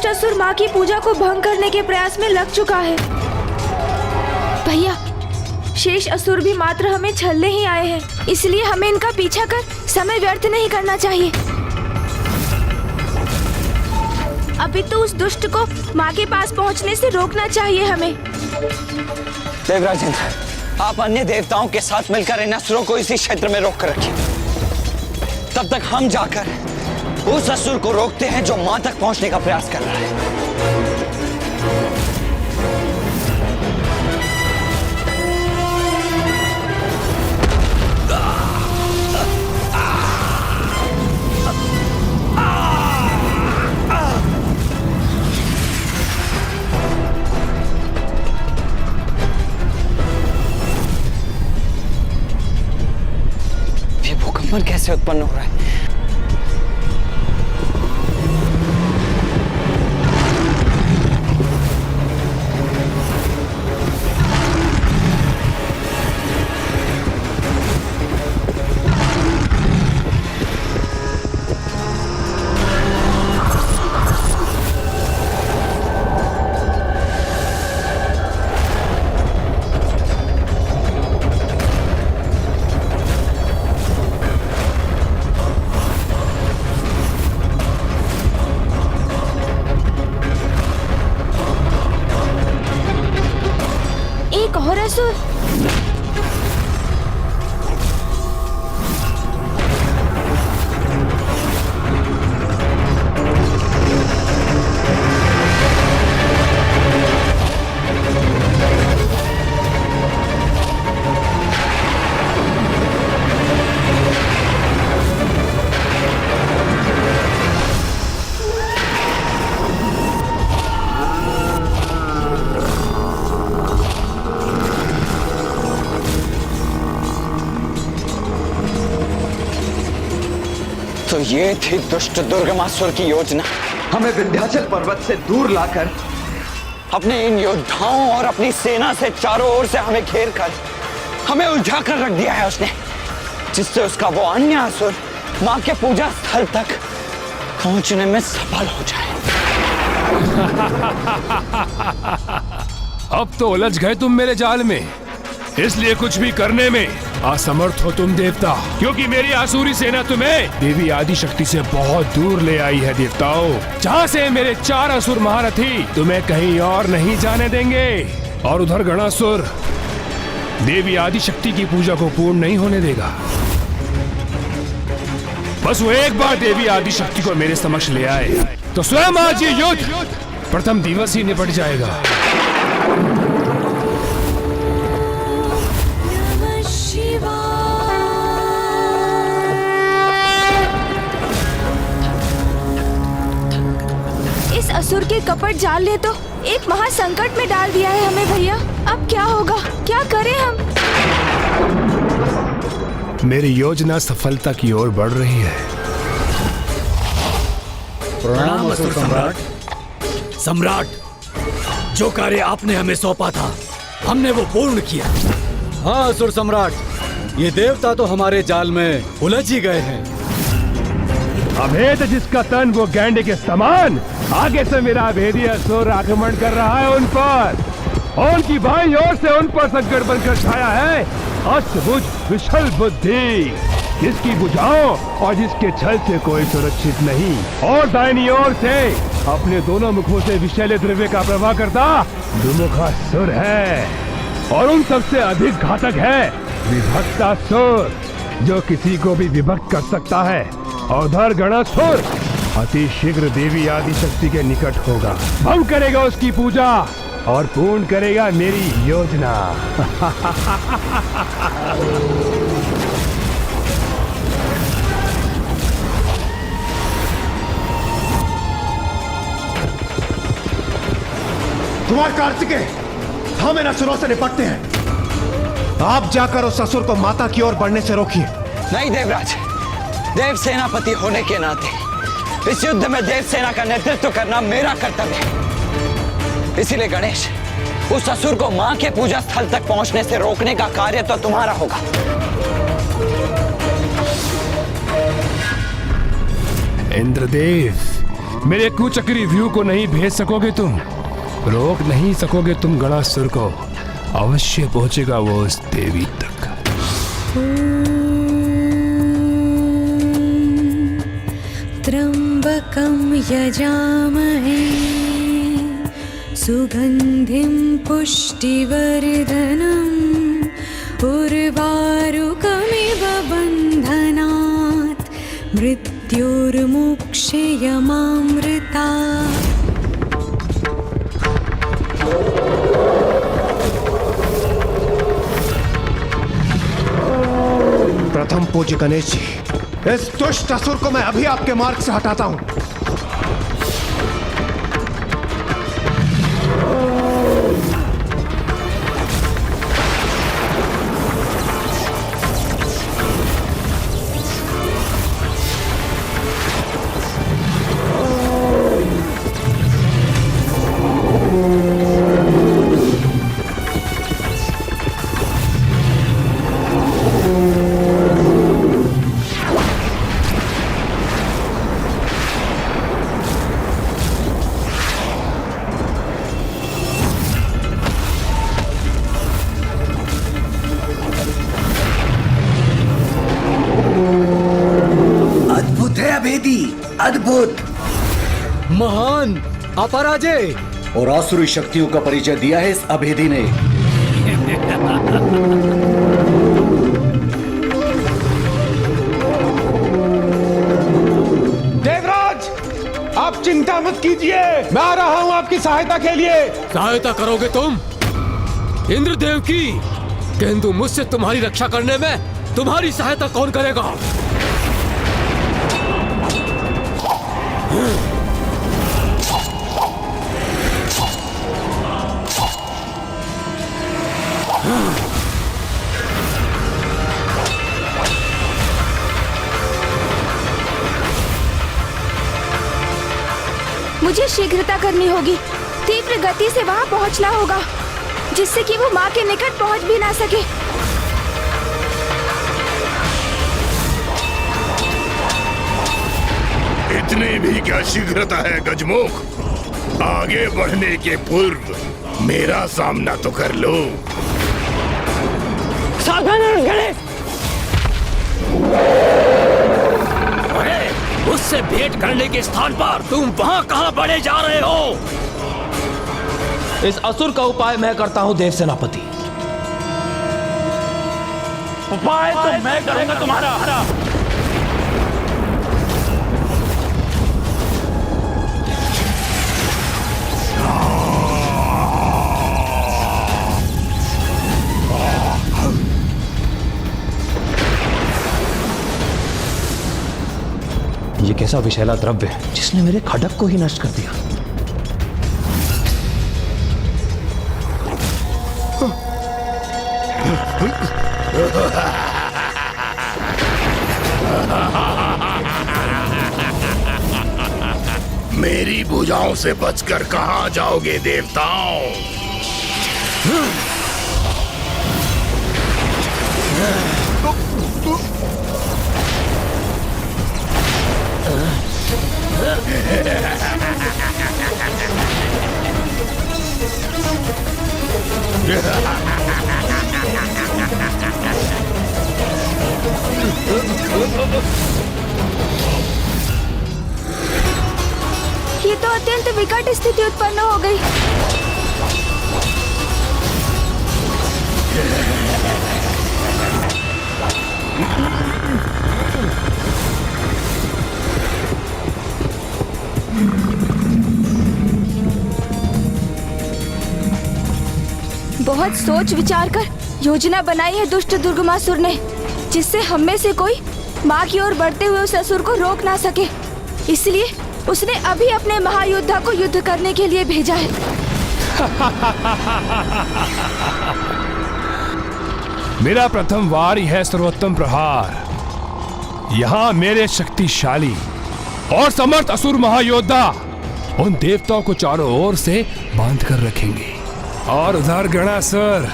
दुष्ट असुर माँ की पूजा को भंग करने के प्रयास में लग चुका है। भैया, शेष असुर भी मात्र हमें छलने ही आए हैं, इसलिए हमें इनका पीछा कर समय व्यर्थ नहीं करना चाहिए। अभी तो उस दुष्ट को माँ के पास पहुँचने से रोकना चाहिए हमें। देवराजेंद्र, आप अन्य देवताओं के साथ मिलकर इन असुरों को इसी क्षेत्र में रोक कर रखिए। तब तक हम जाकर उस असुर को रोकते हैं जो मां तक पहुंचने का प्रयास कर रहा है। ये भूकंपन कैसे उत्पन्न हो रहा है? एक और असुर। तो ये थी दुष्ट दुर्गमासुर की योजना। हमें विंध्याचल पर्वत से दूर लाकर अपने इन योद्धाओं और अपनी सेना से चारों ओर से हमें घेर कर हमें उलझा कर रख दिया है उसने, जिससे उसका वो अन्य असुर मां के पूजा स्थल तक पहुंचने में सफल हो जाए। अब तो उलझ गए तुम मेरे जाल में, इसलिए कुछ भी करने में असमर्थ हो तुम देवता, क्योंकि मेरी आसुरी सेना तुम्हें देवी आदिशक्ति से बहुत दूर ले आई है देवताओं, जहाँ से मेरे 4 असुर महारथी तुम्हें कहीं और नहीं जाने देंगे। और उधर गणासुर देवी आदिशक्ति की पूजा को पूर्ण नहीं होने देगा। बस वो एक बार देवी आदिशक्ति को मेरे समक्ष ले आए तो स्वयं आज ये युद्ध प्रथम दिवस ही निपट जाएगा। इस असुर के कपट जाल ने तो एक महासंकट में डाल दिया है हमें भैया। अब क्या होगा, क्या करें हम? मेरी योजना सफलता की ओर बढ़ रही है। प्रणाम असुर सम्राट। सम्राट, जो कार्य आपने हमें सौंपा था हमने वो पूर्ण किया। हाँ असुर सम्राट, ये देवता तो हमारे जाल में उलझ ही गए हैं। अभेद जिसका तन वो गैंडे के समान, आगे से मेरा अभेदी असुर आक्रमण कर रहा है उन पर, और उनकी बाईं ओर से उन पर संकट बनकर छाया है अष्टभुज विशल बुद्धि, जिसकी भुजाओं और जिसके छल से कोई सुरक्षित नहीं, और दाहिनी ओर से अपने दोनों मुखों से विषैले द्रव्य का प्रवाह करता दुमुखासुर है, और उन सबसे अधिक घातक है विभक्तासुर, जो किसी को भी विभक्त कर सकता है। और उधर गणासुर अति शीघ्र देवी आदिशक्ति के निकट होगा, भंग करेगा उसकी पूजा और पूर्ण करेगा मेरी योजना। कुमार कार्तिकेय, हम इन असुरों से निपटते हैं। आप जाकर उस असुर को माता की ओर बढ़ने से रोकिए। नहीं देवराज, देव सेनापति होने के नाते इस युद्ध में देव सेना का नेतृत्व करना मेरा कर्तव्य है। इसीलिए गणेश, उस असुर को मां के पूजा स्थल तक पहुंचने से रोकने का कार्य तो तुम्हारा होगा। इंद्रदेव, मेरे कुचक्री व्यू को नहीं भेज सकोगे तुम, रोक नहीं सकोगे तुम गणासुर को। अवश्य पहुंचेगा वो उस देवी तक। त्र्यंबकं यजामहे सुगंधिं पुष्टिवर्धनम् उर्वारुकमिव बन्धनात् मृत्युर्मुक्षयमामृता। प्रथम पूज्य गणेश जी, इस दुष्ट असुर को मैं अभी आपके मार्ग से हटाता हूं। अद्भुत, महान, अपराजय और आसुरी शक्तियों का परिचय दिया है इस अभेदी ने। देवराज, आप चिंता मत कीजिए, मैं आ रहा हूं आपकी सहायता के लिए। सहायता करोगे तुम इंद्रदेव की, किंतु मुझसे तुम्हारी रक्षा करने में तुम्हारी सहायता कौन करेगा? मुझे शीघ्रता करनी होगी, तीव्र गति से वहां पहुंचना होगा, जिससे कि वो माँ के निकट पहुंच भी ना सके। इतनी भी क्या शीघ्रता है गजमुख? आगे बढ़ने के पूर्व मेरा सामना तो कर लो। सावधान गणेश! अरे, उससे भेंट करने के स्थान पर तुम वहाँ कहाँ बढ़े जा रहे हो? इस असुर का उपाय मैं करता हूँ देव सेनापति। उपाय तो मैं करूंगा तुम्हारा। ये कैसा विषैला द्रव्य है जिसने मेरे खडक को ही नष्ट कर दिया। मेरी भुजाओं से बचकर कहां जाओगे देवताओं? ये तो अत्यंत विकट स्थिति उत्पन्न हो गई। बहुत सोच विचार कर योजना बनाई है दुष्ट दुर्गमासुर ने, जिससे हम में से कोई माँ की ओर बढ़ते हुए उस असुर को रोक ना सके। इसलिए उसने अभी अपने महायोद्धा को युद्ध करने के लिए भेजा है। मेरा प्रथम वार ही है सर्वोत्तम प्रहार। यहाँ मेरे शक्तिशाली और समर्थ असुर महायोद्धा उन देवताओं को चारों ओर से बांध कर रखेंगे, और उधर गणासुर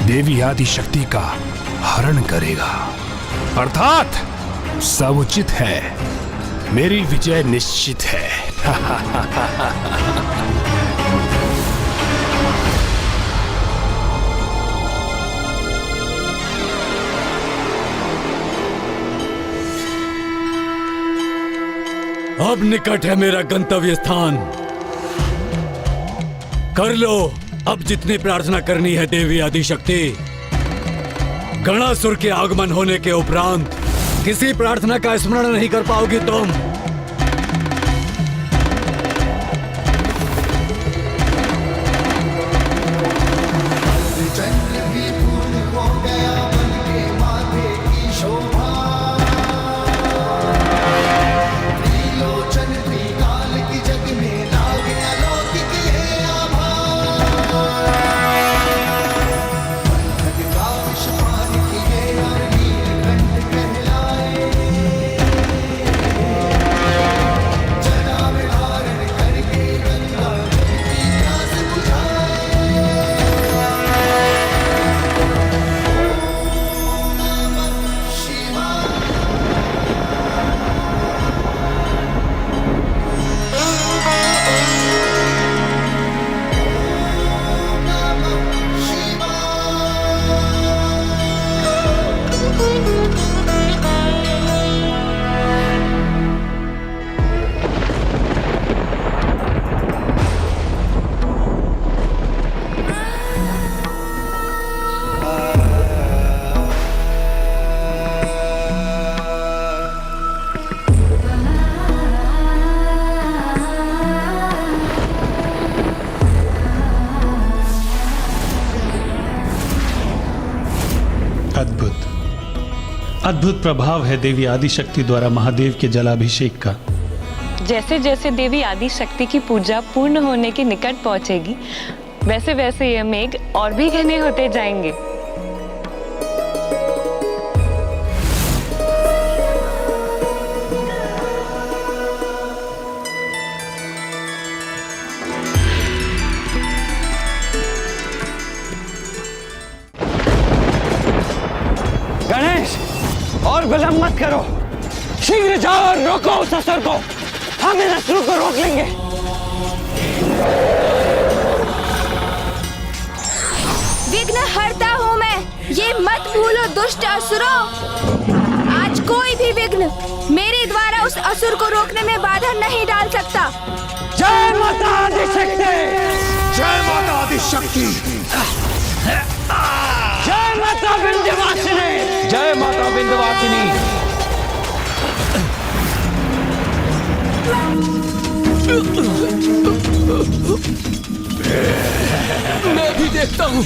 देवी आदि शक्ति का हरण करेगा। अर्थात सब उचित है, मेरी विजय निश्चित है। अब निकट है मेरा गंतव्य स्थान। कर लो अब जितनी प्रार्थना करनी है देवी आदिशक्ति। गणासुर के आगमन होने के उपरांत किसी प्रार्थना का स्मरण नहीं कर पाओगी तुम। अद्भुत प्रभाव है देवी आदिशक्ति द्वारा महादेव के जलाभिषेक का। जैसे जैसे देवी आदिशक्ति की पूजा पूर्ण होने के निकट पहुंचेगी, वैसे वैसे ये मेघ और भी घने होते जाएंगे। गणेश, और विलंब मत करो, शीघ्र जाओ और रोको उस असुर को। हम इन असुर को रोक लेंगे। विघ्न हरता हूँ मैं, ये मत भूलो दुष्ट असुरों। आज कोई भी विघ्न मेरे द्वारा उस असुर को रोकने में बाधा नहीं डाल सकता। जय माता आदिशक्ति! जय माता आदिशक्ति! जय माता विंध्यवासिनी! जय माता विंध्यवासिनी! मैं भी देखता हूँ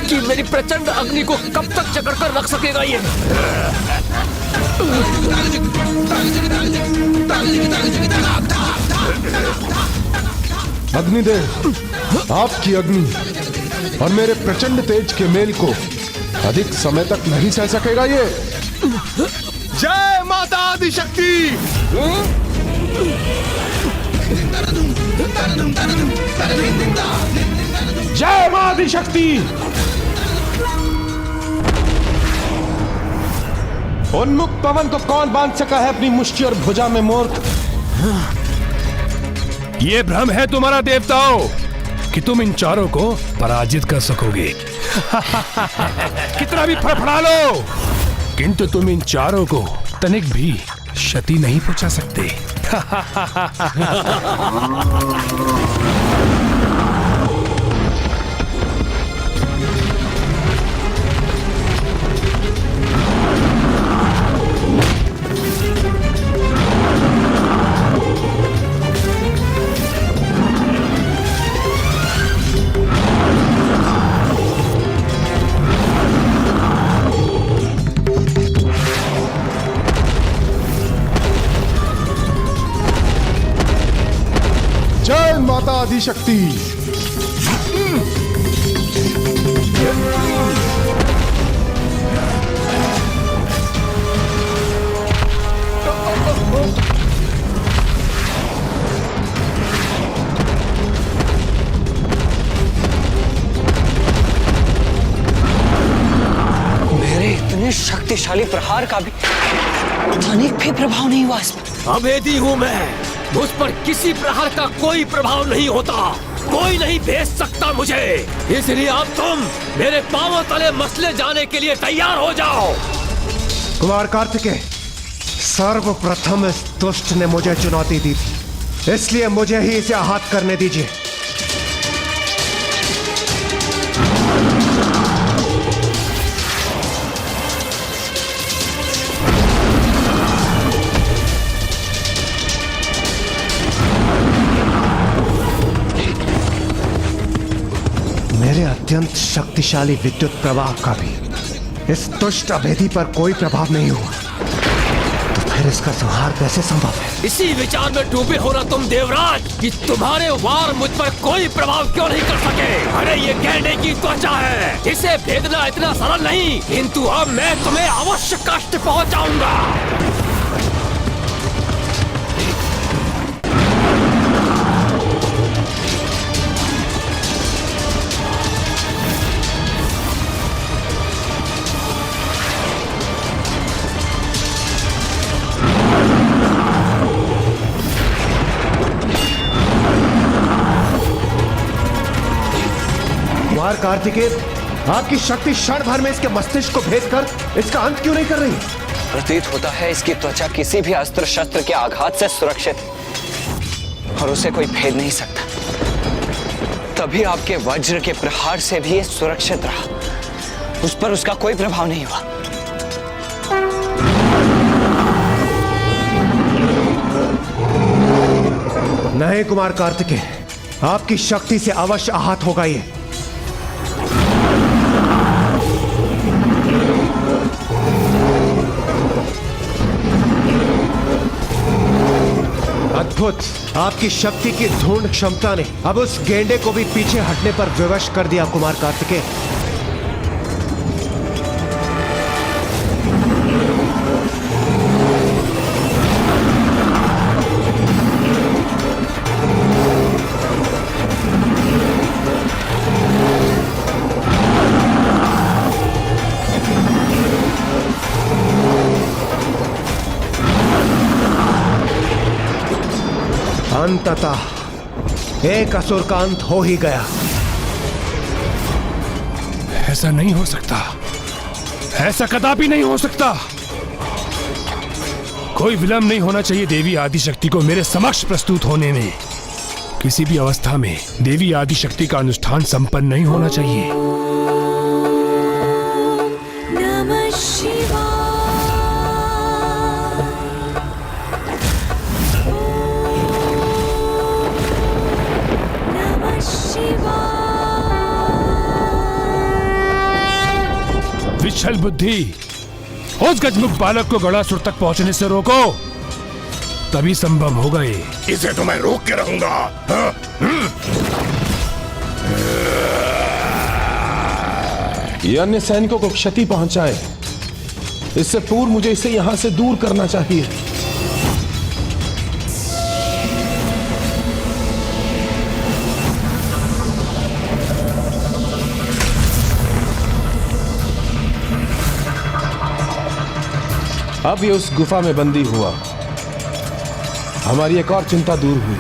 कि मेरी प्रचंड अग्नि को कब तक जकड़ कर रख सकेगा ये। अग्निदेव, आपकी अग्नि और मेरे प्रचंड तेज के मेल को अधिक समय तक नहीं सह सकेगा ये। जय माता आदिशक्ति! जय मां आदिशक्ति! उन्मुख पवन को कौन बांध सका है अपनी मुष्टि और भुजा में मूर्ख? ये भ्रम है तुम्हारा देवताओं कि तुम इन चारों को पराजित कर सकोगे। कितना भी फड़फड़ा लो, किंतु तुम इन चारों को तनिक भी क्षति नहीं पहुंचा सकते। जय माता आदिशक्ति! मेरे इतने शक्तिशाली प्रहार का भी तनिक भी प्रभाव नहीं हुआ इस पर। अभेदी हूं मैं, मुझ पर किसी प्रहार का कोई प्रभाव नहीं होता, कोई नहीं भेज सकता मुझे। इसलिए अब तुम मेरे पांवों तले मसले जाने के लिए तैयार हो जाओ। कुमार कार्तिकेय, सर्वप्रथम इस दुष्ट ने मुझे चुनौती दी थी, इसलिए मुझे ही इसे आहत करने दीजिए। मेरे अत्यंत शक्तिशाली विद्युत प्रवाह का भी इस दुष्ट अभेदी पर कोई प्रभाव नहीं हुआ, तो फिर इसका संहार कैसे संभव है? इसी विचार में डूबे हो ना तुम देवराज कि तुम्हारे वार मुझ पर कोई प्रभाव क्यों नहीं कर सके। अरे ये गैंडे की त्वचा है, इसे भेदना इतना सरल नहीं, किंतु अब मैं तुम्हें अवश्य कष्ट पहुंचाऊंगा। कुमार कार्तिकेय, आपकी शक्ति क्षण भर में इसके मस्तिष्क को भेद कर इसका अंत क्यों नहीं कर रही? प्रतीत होता है इसकी त्वचा किसी भी अस्त्र शस्त्र के आघात से सुरक्षित है और उसे कोई भेद नहीं सकता। तभी आपके वज्र के प्रहार से भी ये सुरक्षित रहा, उस पर उसका कोई प्रभाव नहीं हुआ। नहीं कुमार कार्तिकेय, आपकी शक्ति से अवश्य आहत होगा ये। अद्भुत, आपकी शक्ति की धूर्ण क्षमता ने अब उस गेंडे को भी पीछे हटने पर विवश कर दिया कुमार कार्तिकेय। अंततः एक असुर का अंत हो ही गया। ऐसा नहीं हो सकता, ऐसा कदापि नहीं हो सकता। कोई विलंब नहीं होना चाहिए देवी आदिशक्ति को मेरे समक्ष प्रस्तुत होने में। किसी भी अवस्था में देवी आदिशक्ति का अनुष्ठान संपन्न नहीं होना चाहिए। नमः शिवाय। विचल बुद्धि, उस गजमुख बालक को गड़ासुर तक पहुंचने से रोको, तभी संभव होगा ये। इसे तो मैं रोक के रहूंगा। हाँ? ये अन्य सैनिकों को क्षति पहुंचाए, इससे पूर्व मुझे इसे यहां से दूर करना चाहिए। अब ये उस गुफा में बंदी हुआ, हमारी एक और चिंता दूर हुई।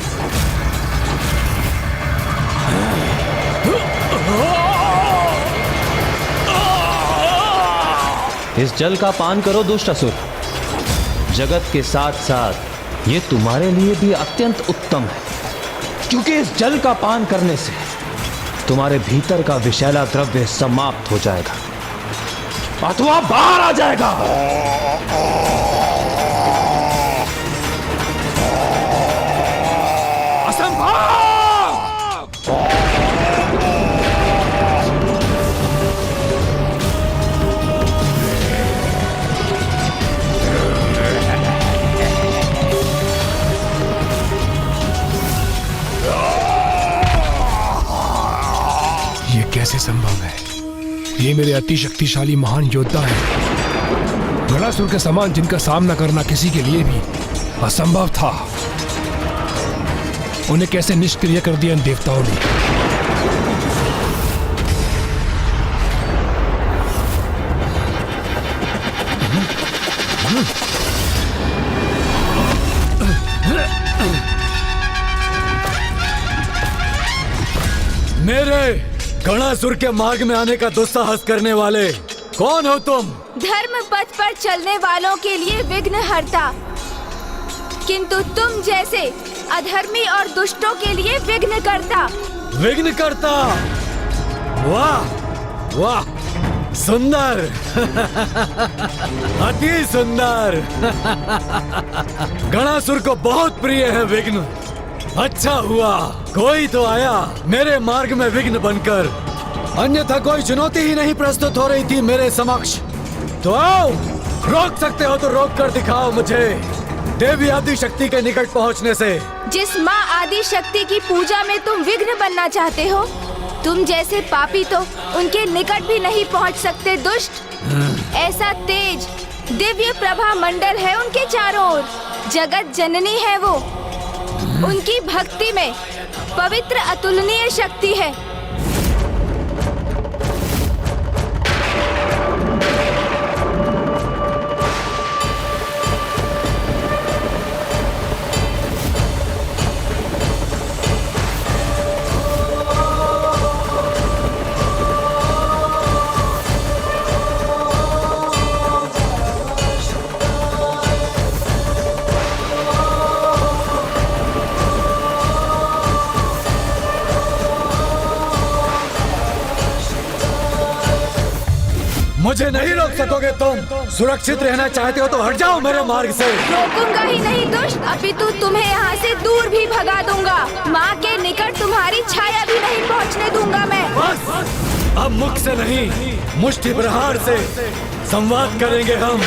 इस जल का पान करो दुष्ट असुर। जगत के साथ साथ ये तुम्हारे लिए भी अत्यंत उत्तम है, क्योंकि इस जल का पान करने से तुम्हारे भीतर का विषैला द्रव्य समाप्त हो जाएगा अथवा बाहर आ जाएगा। ये कैसे संभव है? ये मेरे अति शक्तिशाली महान योद्धा है, गणासुर के समान जिनका सामना करना किसी के लिए भी असंभव था। उन्हें कैसे निष्क्रिय कर दिया इन देवताओं ने। गणासुर के मार्ग में आने का दुस्साहस करने वाले कौन हो तुम? धर्म पथ पर चलने वालों के लिए विघ्न हरता, किंतु तुम जैसे अधर्मी और दुष्टों के लिए विघ्न करता। विघ्न करता? वाह वाह, सुंदर अति सुंदर। गणासुर को बहुत प्रिय है विघ्न। अच्छा हुआ कोई तो आया मेरे मार्ग में विघ्न बनकर, अन्यथा कोई चुनौती ही नहीं प्रस्तुत हो रही थी मेरे समक्ष। तो आओ, रोक सकते हो तो रोक कर दिखाओ मुझे देवी आदि शक्ति के निकट पहुंचने से। जिस माँ आदि शक्ति की पूजा में तुम विघ्न बनना चाहते हो, तुम जैसे पापी तो उनके निकट भी नहीं पहुंच सकते दुष्ट। ऐसा तेज दिव्य प्रभा मंडल है उनके चारों ओर, जगत जननी है वो। उनकी भक्ति में पवित्र अतुलनीय शक्ति है। मुझे नहीं रोक सकोगे तुम। सुरक्षित रहना चाहते हो तो हट जाओ मेरे मार्ग से। रोकूंगा ही नहीं दुष्ट, अपितु तुम्हें यहाँ से दूर भी भगा दूंगा। माँ के निकट तुम्हारी छाया भी नहीं पहुँचने दूंगा मैं। बस अब मुख से नहीं, मुष्टि प्रहार से संवाद करेंगे हम।